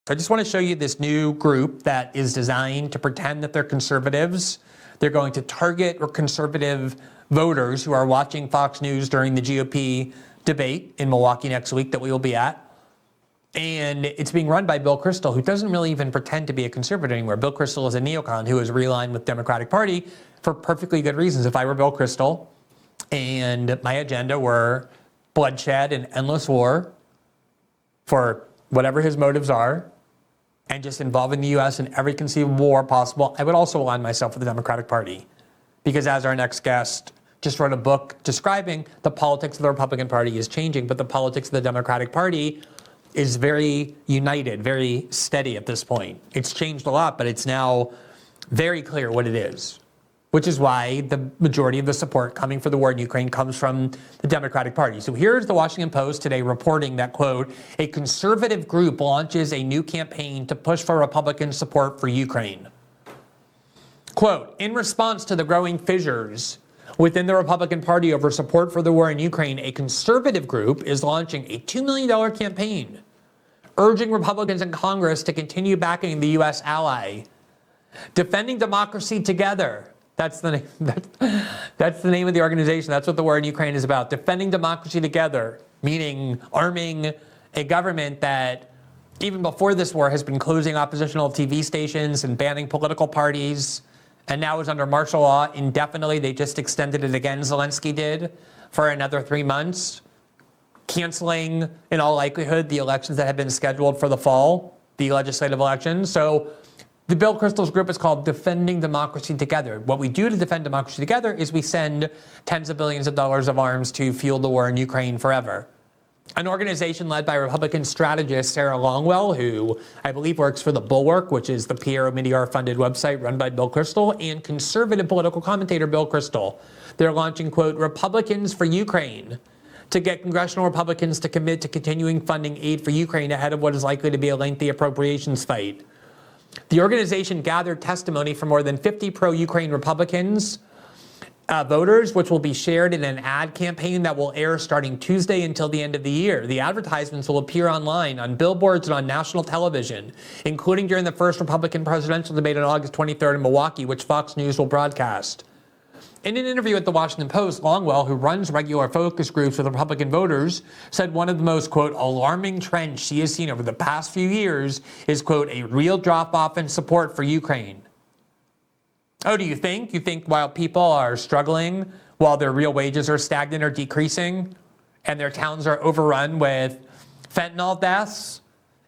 I just want to show you this new group that is designed to pretend that they're conservatives. They're going to target conservative voters who are watching Fox News during the GOP debate in Milwaukee next week that we will be at. And it's being run by Bill Kristol, who doesn't really even pretend to be a conservative anymore. Bill Kristol is a neocon who is realigned with Democratic Party for perfectly good reasons. If I were Bill Kristol and my agenda were bloodshed and endless war for whatever his motives are, and just involving the U.S. in every conceivable war possible, I would also align myself with the Democratic Party. Because as our next guest just wrote a book describing, the politics of the Republican Party is changing, but the politics of the Democratic Party is very united, very steady at this point. It's changed a lot, but it's now very clear what it is, which is why the majority of the support coming for the war in Ukraine comes from the Democratic Party. So here's the Washington Post today reporting that, quote, a conservative group launches a new campaign to push for Republican support for Ukraine. Quote, in response to the growing fissures within the Republican Party over support for the war in Ukraine, a conservative group is launching a $2 million campaign urging Republicans in Congress to continue backing the U.S. ally. Defending Democracy Together. That's the name of the organization. That's what the war in Ukraine is about. Defending democracy together, meaning arming a government that, even before this war, has been closing oppositional TV stations and banning political parties, and now is under martial law indefinitely. They just extended it again, Zelensky did, for another 3 months, canceling, in all likelihood, the elections that had been scheduled for the fall, the legislative elections. So the Bill Kristol's group is called Defending Democracy Together. What we do to defend democracy together is we send tens of billions of dollars of arms to fuel the war in Ukraine forever. An organization led by Republican strategist Sarah Longwell, who I believe works for The Bulwark, which is the Piero Midyar-funded website run by Bill Kristol, and conservative political commentator Bill Kristol. They're launching, quote, Republicans for Ukraine, to get congressional Republicans to commit to continuing funding aid for Ukraine ahead of what is likely to be a lengthy appropriations fight. The organization gathered testimony from more than 50 pro-Ukraine Republicans, voters, which will be shared in an ad campaign that will air starting Tuesday until the end of the year. The advertisements will appear online, on billboards, and on national television, including during the first Republican presidential debate on August 23rd in Milwaukee, which Fox News will broadcast. In an interview with the Washington Post, Longwell, who runs regular focus groups with Republican voters, said one of the most, quote, alarming trends she has seen over the past few years is, quote, a real drop-off in support for Ukraine. Oh, do you think? You think while people are struggling, while their real wages are stagnant or decreasing, and their towns are overrun with fentanyl deaths,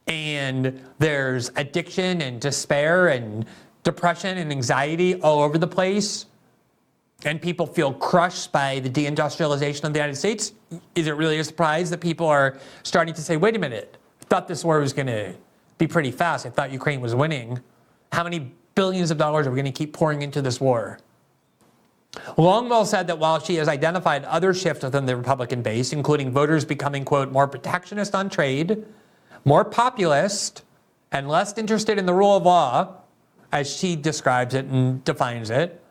and there's addiction and despair and depression and anxiety all over the place, and people feel crushed by the deindustrialization of the United States, is it really a surprise that people are starting to say, wait a minute, I thought this war was going to be pretty fast. I thought Ukraine was winning. How many billions of dollars are we going to keep pouring into this war? Longwell said that while she has identified other shifts within the Republican base, including voters becoming, quote, more protectionist on trade, more populist, and less interested in the rule of law, as she describes it and defines it,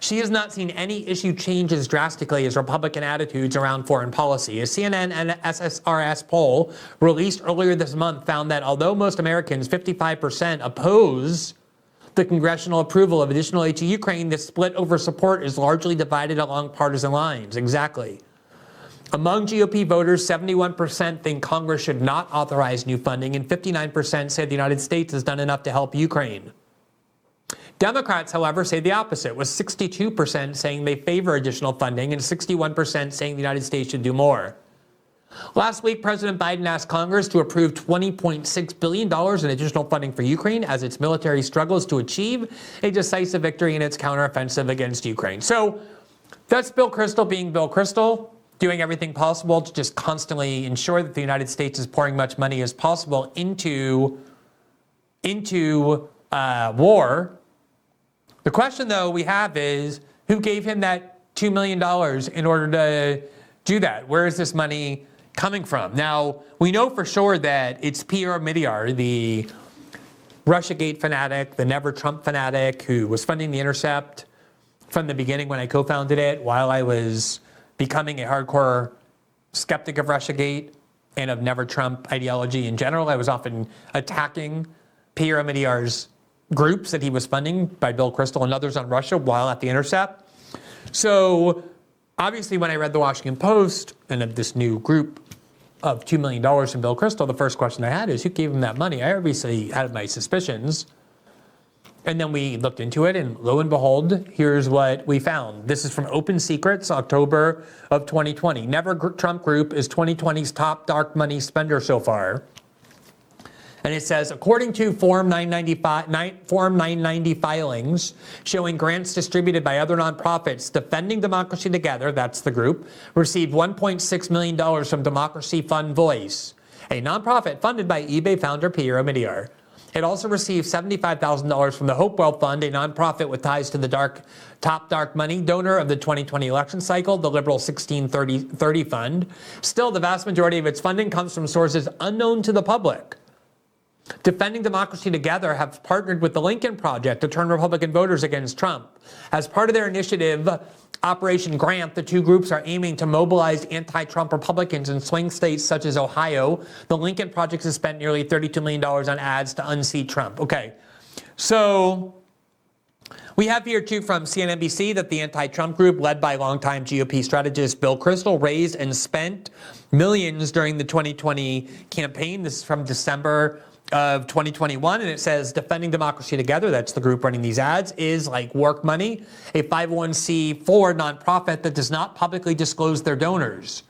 she has not seen any issue change as drastically as Republican attitudes around foreign policy. A CNN and SSRS poll released earlier this month found that although most Americans, 55%, oppose the congressional approval of additional aid to Ukraine, the split over support is largely divided along partisan lines. Exactly. Among GOP voters, 71% think Congress should not authorize new funding, and 59% say the United States has done enough to help Ukraine. Democrats, however, say the opposite, with 62% saying they favor additional funding and 61% saying the United States should do more. Last week, President Biden asked Congress to approve $20.6 billion in additional funding for Ukraine as its military struggles to achieve a decisive victory in its counteroffensive against Ukraine. So that's Bill Kristol being Bill Kristol, doing everything possible to just constantly ensure that the United States is pouring much money as possible into war. The question, though, we have is, who gave him that $2 million in order to do that? Where is this money coming from? Now, we know for sure that it's Piero Midyar, the Russiagate fanatic, the Never Trump fanatic, who was funding The Intercept from the beginning when I co-founded it, while I was becoming a hardcore skeptic of Russiagate. and of never Trump ideology in general. I was often attacking Pierre Omidyar's groups that he was funding by Bill Kristol and others on Russia while at The Intercept. So obviously when I read the Washington Post and of this new group of $2 million from Bill Kristol, the first question I had is, who gave him that money? I obviously had my suspicions. And then we looked into it, and lo and behold, here's what we found. This is from Open Secrets, October of 2020. Never Trump Group is 2020's top dark money spender so far. And it says, according to Form 990 filings showing grants distributed by other nonprofits, Defending Democracy Together, that's the group, received $1.6 million from Democracy Fund Voice, a nonprofit funded by eBay founder Pierre Omidyar. It also received $75,000 from the Hopewell Fund, a nonprofit with ties to the top dark money donor of the 2020 election cycle, the liberal 1630 Fund. Still, the vast majority of its funding comes from sources unknown to the public. Defending Democracy Together have partnered with the Lincoln Project to turn Republican voters against Trump. As part of their initiative, Operation Grant, the two groups are aiming to mobilize anti-Trump Republicans in swing states such as Ohio. The Lincoln Project has spent nearly $32 million on ads to unseat Trump. Okay, so we have here too from CNBC that the anti-Trump group led by longtime GOP strategist Bill Kristol raised and spent millions during the 2020 campaign. This is from December of 2021, and it says Defending Democracy Together, that's the group running these ads, is like work money, a 501c4 nonprofit that does not publicly disclose their donors.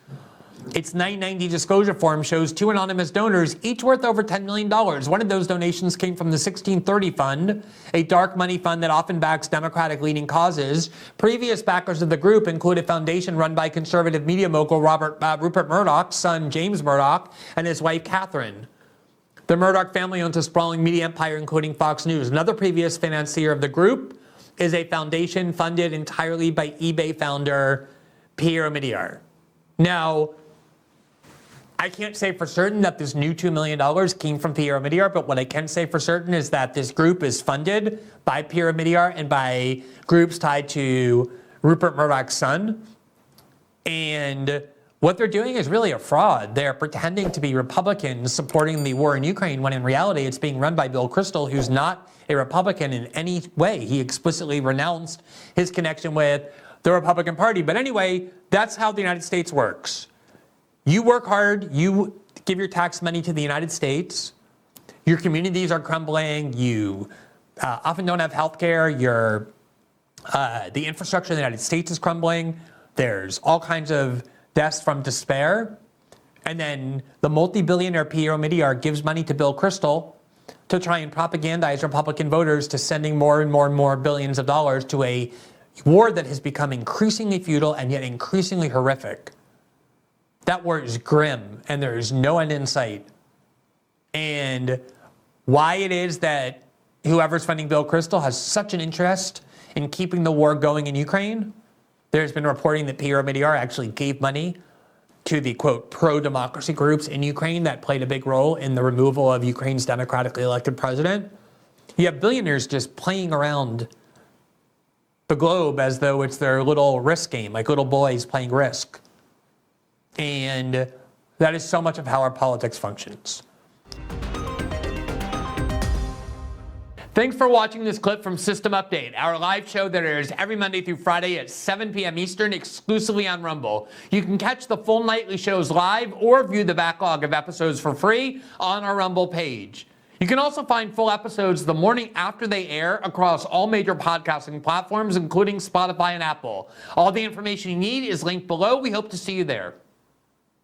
Its 990 disclosure form shows two anonymous donors, each worth over $10 million. One of those donations came from the 1630 Fund, a dark money fund that often backs Democratic-leaning causes. Previous backers of the group include a foundation run by conservative media mogul Rupert Murdoch's son, James Murdoch, and his wife, Catherine. The Murdoch family owns a sprawling media empire, including Fox News. Another previous financier of the group is a foundation funded entirely by eBay founder Pierre Omidyar. Now, I can't say for certain that this new $2 million came from Pierre Omidyar, but what I can say for certain is that this group is funded by Pierre Omidyar and by groups tied to Rupert Murdoch's son. And what they're doing is really a fraud. They're pretending to be Republicans supporting the war in Ukraine, when in reality it's being run by Bill Kristol, who's not a Republican in any way. He explicitly renounced his connection with the Republican Party. But anyway, that's how the United States works. You work hard, you give your tax money to the United States, your communities are crumbling, you often don't have health care, the infrastructure in the United States is crumbling, there's all kinds of deaths from despair, and then the multi-billionaire Pierre Omidyar gives money to Bill Kristol to try and propagandize Republican voters to sending more and more and more billions of dollars to a war that has become increasingly futile and yet increasingly horrific. That war is grim, and there is no end in sight. And why it is that whoever's funding Bill Kristol has such an interest in keeping the war going in Ukraine. There's been reporting that Pierre Omidyar actually gave money to the, quote, pro-democracy groups in Ukraine that played a big role in the removal of Ukraine's democratically elected president. You have billionaires just playing around the globe as though it's their little Risk game, like little boys playing Risk. And that is so much of how our politics functions. Thanks for watching this clip from System Update, our live show that airs every Monday through Friday at 7 p.m. Eastern, exclusively on Rumble. You can catch the full nightly shows live or view the backlog of episodes for free on our Rumble page. You can also find full episodes the morning after they air across all major podcasting platforms, including Spotify and Apple. All the information you need is linked below. We hope to see you there.